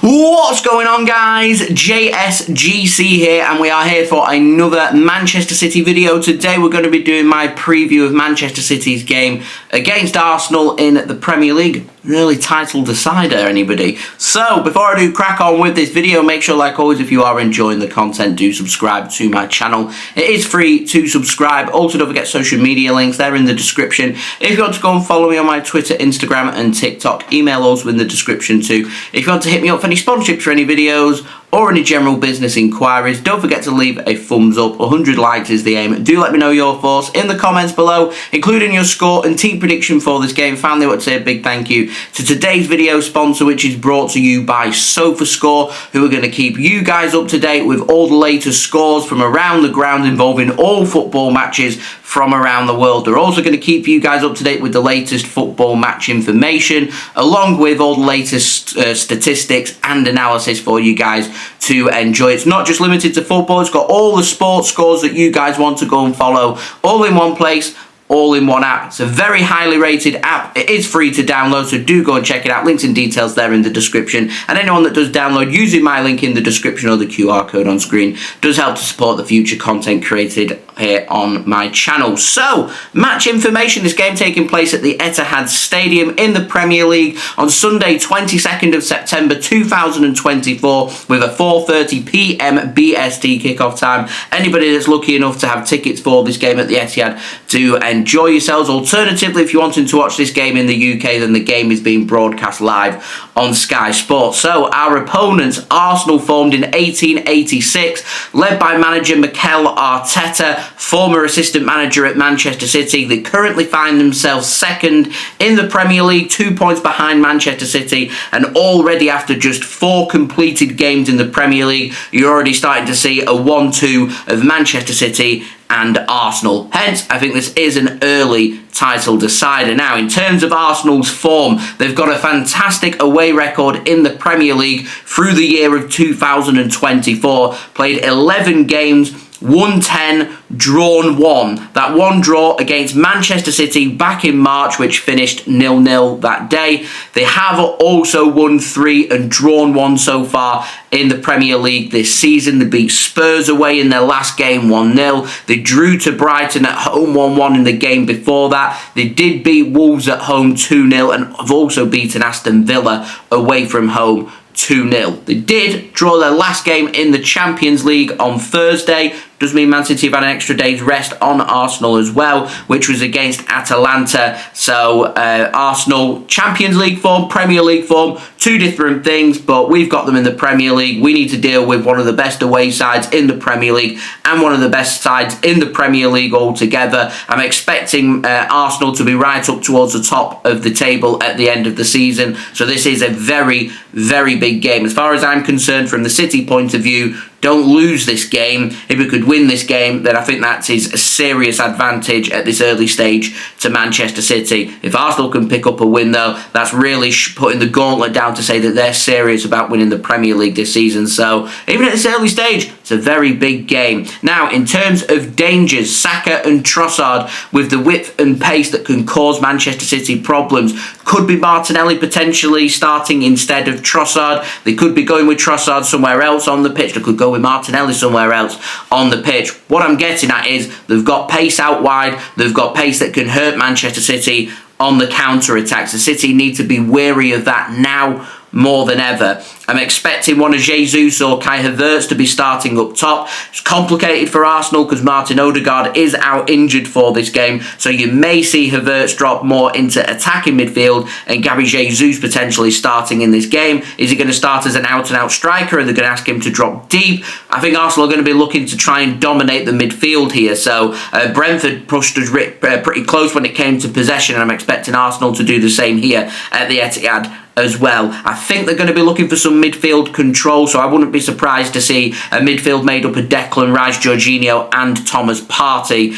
What's going on, guys? JSGC here, and we are here for another Manchester City video. Today we're going to be doing my preview of Manchester City's game against Arsenal in the Premier League. Really title decider, anybody? So, before I do crack on with this video, make sure, like always, if you are enjoying the content, do subscribe to my channel. It is free to subscribe. Also, don't forget social media links, they're in the description. If you want to go and follow me on my Twitter, Instagram and TikTok, email also in the description too. If you want to hit me up for any sponsorships for any videos or any general business inquiries, don't forget to leave a thumbs up. 100 likes is the aim. Do let me know your thoughts in the comments below, including your score and team prediction for this game. Finally, I want to say a big thank you to today's video sponsor, which is brought to you by SofaScore, who are going to keep you guys up to date with all the latest scores from around the ground involving all football matches from around the world. They're also going to keep you guys up to date with the latest football match information, along with all the latest statistics and analysis for you guys to enjoy. It's not just limited to football, it's got all the sports scores that you guys want to go and follow, all in one place, all in one app. It's a very highly rated app. It is free to download, so do go and check it out. Links and details there in the description. And anyone that does download using my link in the description or the QR code on screen does help to support the future content created here on my channel. So, match information. This game taking place at the Etihad Stadium in the Premier League on Sunday 22nd of September 2024 with a 4:30 PM BST kickoff time. Anybody that's lucky enough to have tickets for this game at the Etihad, to enjoy yourselves. Alternatively, if you're wanting to watch this game in the UK, then the game is being broadcast live on Sky Sports. So, our opponents, Arsenal, formed in 1886, led by manager Mikel Arteta, former assistant manager at Manchester City. They currently find themselves second in the Premier League, 2 points behind Manchester City, and already after just 4 completed games in the Premier League, you're already starting to see a 1-2 of Manchester City and Arsenal. Hence, I think this is an early title decider. Now, in terms of Arsenal's form, they've got a fantastic away record in the Premier League through the year of 2024. Played 11 games, won 10, drawn 1. That one draw against Manchester City back in March, which finished 0-0 that day. They have also won 3 and drawn 1 so far in the Premier League this season. They beat Spurs away in their last game 1-0. They drew to Brighton at home 1-1 in the game before that. They did beat Wolves at home 2-0 and have also beaten Aston Villa away from home 2-0. They did draw their last game in the Champions League on Thursday. Does mean Man City have had an extra day's rest on Arsenal as well, which was against Atalanta. So, Arsenal, Champions League form, Premier League form, 2 different things, but we've got them in the Premier League. We need to deal with one of the best away sides in the Premier League and one of the best sides in the Premier League altogether. I'm expecting Arsenal to be right up towards the top of the table at the end of the season. So this is a very, very big game. As far as I'm concerned, from the City point of view, don't lose this game. If we could win this game, then I think that is a serious advantage at this early stage to Manchester City. If Arsenal can pick up a win, though, that's really putting the gauntlet down to say that they're serious about winning the Premier League this season. So, even at this early stage, it's a very big game. Now, in terms of dangers, Saka and Trossard, with the width and pace that can cause Manchester City problems, could be Martinelli potentially starting instead of Trossard. They could be going with Trossard somewhere else on the pitch. They could go with Martinelli somewhere else on the pitch. What I'm getting at is they've got pace out wide. They've got pace that can hurt Manchester City on the counter-attacks. The City need to be wary of that now more than ever. I'm expecting one of Jesus or Kai Havertz to be starting up top. It's complicated for Arsenal because Martin Odegaard is out injured for this game, so you may see Havertz drop more into attacking midfield and Gabby Jesus potentially starting in this game. Is he going to start as an out-and-out striker, or are they going to ask him to drop deep? I think Arsenal are going to be looking to try and dominate the midfield here, so Brentford pushed us pretty close when it came to possession, and I'm expecting Arsenal to do the same here at the Etihad as well. I think they're going to be looking for some midfield control, so I wouldn't be surprised to see a midfield made up of Declan Rice, Jorginho and Thomas Partey,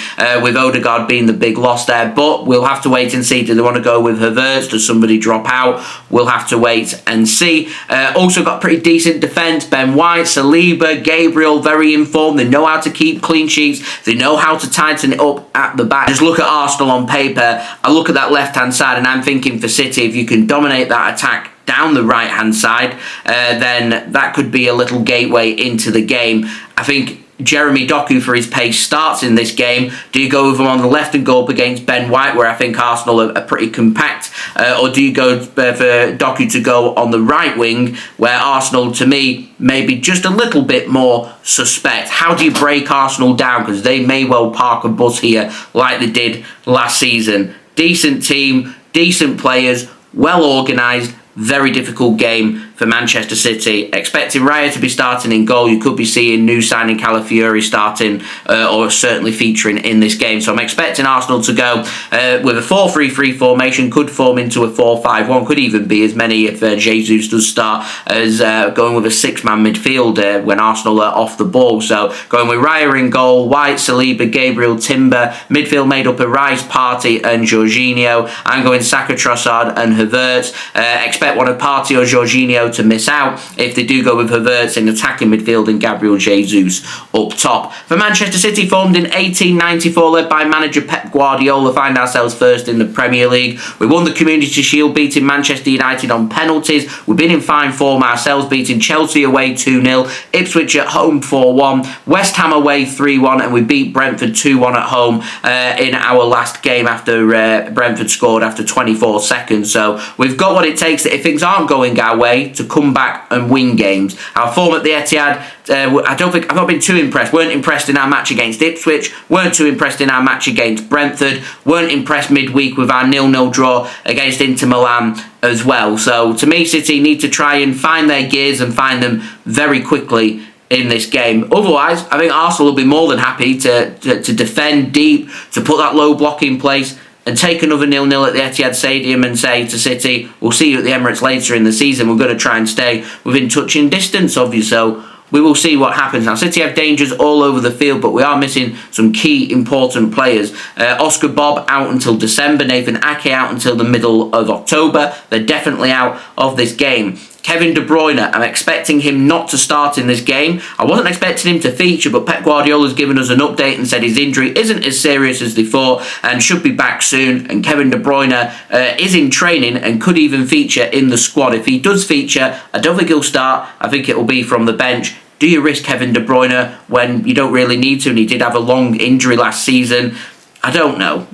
with Odegaard being the big loss there. But we'll have to wait and see. Do they want to go with Havertz? Does somebody drop out? We'll have to wait and see. Also got pretty decent defence. Ben White, Saliba, Gabriel, very informed. They know how to keep clean sheets. They know how to tighten it up at the back. Just look at Arsenal on paper. I look at that left-hand side and I'm thinking for City, if you can dominate that attack down the right-hand side, then that could be a little gateway into the game. I think Jeremy Doku, for his pace, starts in this game. Do you go with him on the left and go up against Ben White, where I think Arsenal are pretty compact? Or do you go for Doku to go on the right wing, where Arsenal, to me, maybe just a little bit more suspect? How do you break Arsenal down? Because they may well park a bus here like they did last season. Decent team, decent players, well organised, very difficult game for Manchester City. Expecting Raya to be starting in goal. You could be seeing new signing Calafiori starting or certainly featuring in this game. So I'm expecting Arsenal to go with a 4-3-3 formation. Could form into a 4-5-1. Could even be as many if Jesus does start as going with a 6-man midfield when Arsenal are off the ball. So going with Raya in goal, White, Saliba, Gabriel, Timber. Midfield made up of Rice, Partey and Jorginho. I'm going Saka, Trossard and Havertz. Expect one of Partey or Jorginho to miss out if they do go with Havertz in attacking midfield and Gabriel Jesus up top. For Manchester City, formed in 1894, led by manager Pep Guardiola, find ourselves first in the Premier League. We won the Community Shield, beating Manchester United on penalties. We've been in fine form ourselves, beating Chelsea away 2-0, Ipswich at home 4-1, West Ham away 3-1, and we beat Brentford 2-1 at home in our last game after Brentford scored after 24 seconds. So we've got what it takes if things aren't going our way to come back and win games. Our form at the Etihad, I've not been too impressed. Weren't impressed in our match against Ipswich, weren't too impressed in our match against Brentford, weren't impressed midweek with our 0-0 draw against Inter Milan as well. So to me, City need to try and find their gears and find them very quickly in this game. Otherwise, I think Arsenal will be more than happy to defend deep, to put that low block in place and take another 0-0 at the Etihad Stadium and say to City, we'll see you at the Emirates later in the season. We're going to try and stay within touching distance of you. So we will see what happens. Now, City have dangers all over the field, but we are missing some key important players. Oscar Bobb out until December. Nathan Ake out until the middle of October. They're definitely out of this game. Kevin De Bruyne, I'm expecting him not to start in this game. I wasn't expecting him to feature, but Pep Guardiola has given us an update and said his injury isn't as serious as they thought and should be back soon. And Kevin De Bruyne is in training and could even feature in the squad. If he does feature, I don't think he'll start. I think it will be from the bench. Do you risk Kevin De Bruyne when you don't really need to? And he did have a long injury last season. I don't know.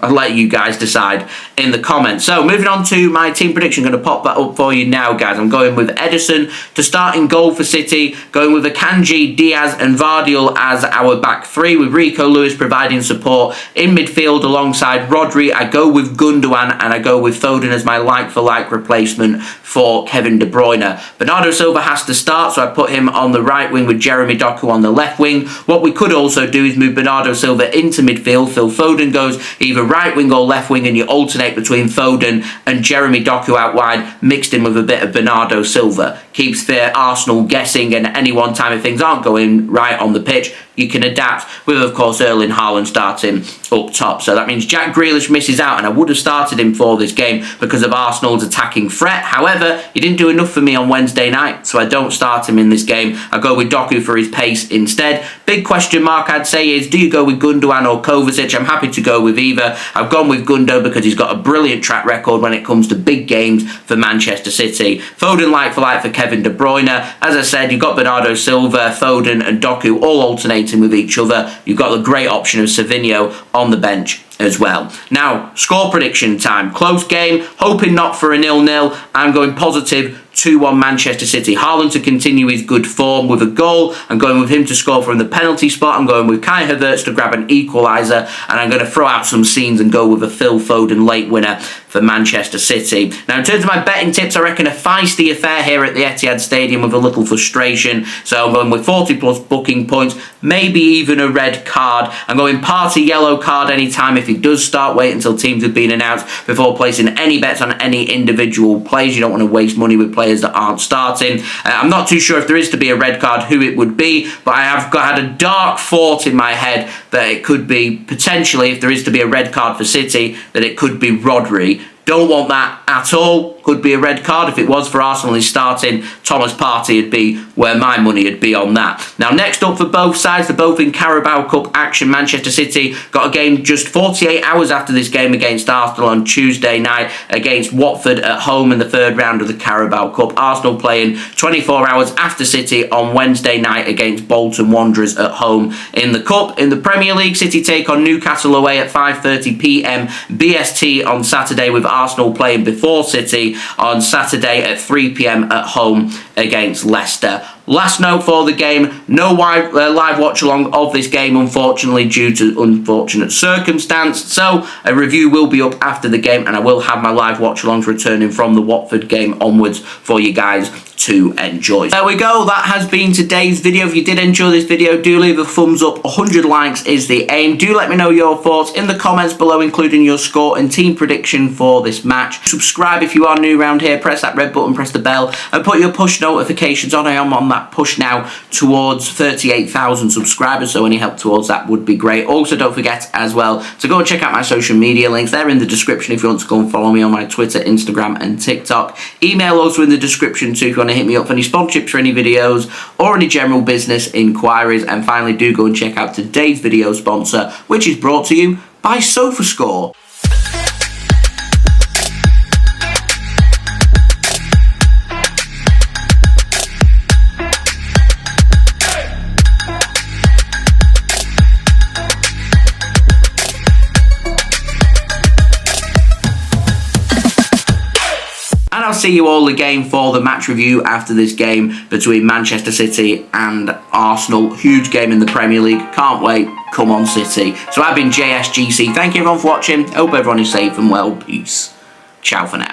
I'll let you guys decide in the comments. So moving on to my team prediction. I'm going to pop that up for you now, guys. I'm going with Ederson to start in goal for City. Going with Akanji, Diaz and Gvardiol as our back three, with Rico Lewis providing support in midfield alongside Rodri. I go with Gundogan and I go with Foden as my like-for-like replacement for Kevin De Bruyne. Bernardo Silva has to start, so I put him on the right wing with Jeremy Doku on the left wing. What we could also do is move Bernardo Silva into midfield. Phil Foden goes either right wing or left wing, and you alternate between Foden and Jeremy Doku out wide, mixed in with a bit of Bernardo Silva. Keeps the Arsenal guessing, and any one time if things aren't going right on the pitch, you can adapt with, of course, Erling Haaland starting up top. So that means Jack Grealish misses out, and I would have started him for this game because of Arsenal's attacking threat. However, he didn't do enough for me on Wednesday night, so I don't start him in this game. I go with Doku for his pace instead. Big question mark, I'd say, is do you go with Gundogan or Kovacic? I'm happy to go with either. I've gone with Gundo because he's got a brilliant track record when it comes to big games for Manchester City. Foden like for like for Kevin De Bruyne. As I said, you've got Bernardo Silva, Foden and Doku all alternating with each other. You've got the great option of Savinho on the bench as well. Now, score prediction time. Close game, hoping not for a 0-0. I'm going positive 2-1 Manchester City. Haaland to continue his good form with a goal. I'm going with him to score from the penalty spot. I'm going with Kai Havertz to grab an equaliser. And I'm going to throw out some scenes and go with a Phil Foden late winner for Manchester City. Now, in terms of my betting tips, I reckon a feisty affair here at the Etihad Stadium with a little frustration. So I'm going with 40 plus booking points, maybe even a red card. I'm going Partey yellow card anytime if he does start. Wait until teams have been announced before placing any bets on any individual players. You don't want to waste money with players that aren't starting. I'm not too sure if there is to be a red card who it would be, but I have had a dark thought in my head that it could be potentially, if there is to be a red card for City, that it could be Rodri. Don't want that at all. Could be a red card. If it was for Arsenal, he's starting. Thomas Partey would be where my money would be on that. Now, next up for both sides, they're both in Carabao Cup action. Manchester City got a game just 48 hours after this game against Arsenal on Tuesday night against Watford at home in the third round of the Carabao Cup. Arsenal playing 24 hours after City on Wednesday night against Bolton Wanderers at home in the Cup. In the Premier League, City take on Newcastle away at 5:30 p.m. BST on Saturday, with Arsenal playing before City on Saturday at 3 p.m. at home against Leicester. Last note for the game, no live watch along of this game, unfortunately, due to unfortunate circumstance. So a review will be up after the game, and I will have my live watch alongs returning from the Watford game onwards for you guys to enjoy. There we go, that has been today's video. If you did enjoy this video, do leave a thumbs up. 100 likes is the aim. Do let me know your thoughts in the comments below, including your score and team prediction for this match. Subscribe if you are new around here, press that red button, press the bell, and put your push notifications on. I am on that push now towards 38,000 subscribers, so any help towards that would be great. Also, don't forget as well to go and check out my social media links. They're in the description if you want to go and follow me on my Twitter, Instagram and TikTok. Email also in the description too if you want to hit me up for any sponsorships for any videos or any general business inquiries. And finally, do go and check out today's video sponsor, which is brought to you by SofaScore. And I'll see you all again for the match review after this game between Manchester City and Arsenal. Huge game in the Premier League. Can't wait. Come on, City. So I've been JSGC. Thank you everyone for watching. Hope everyone is safe and well. Peace. Ciao for now.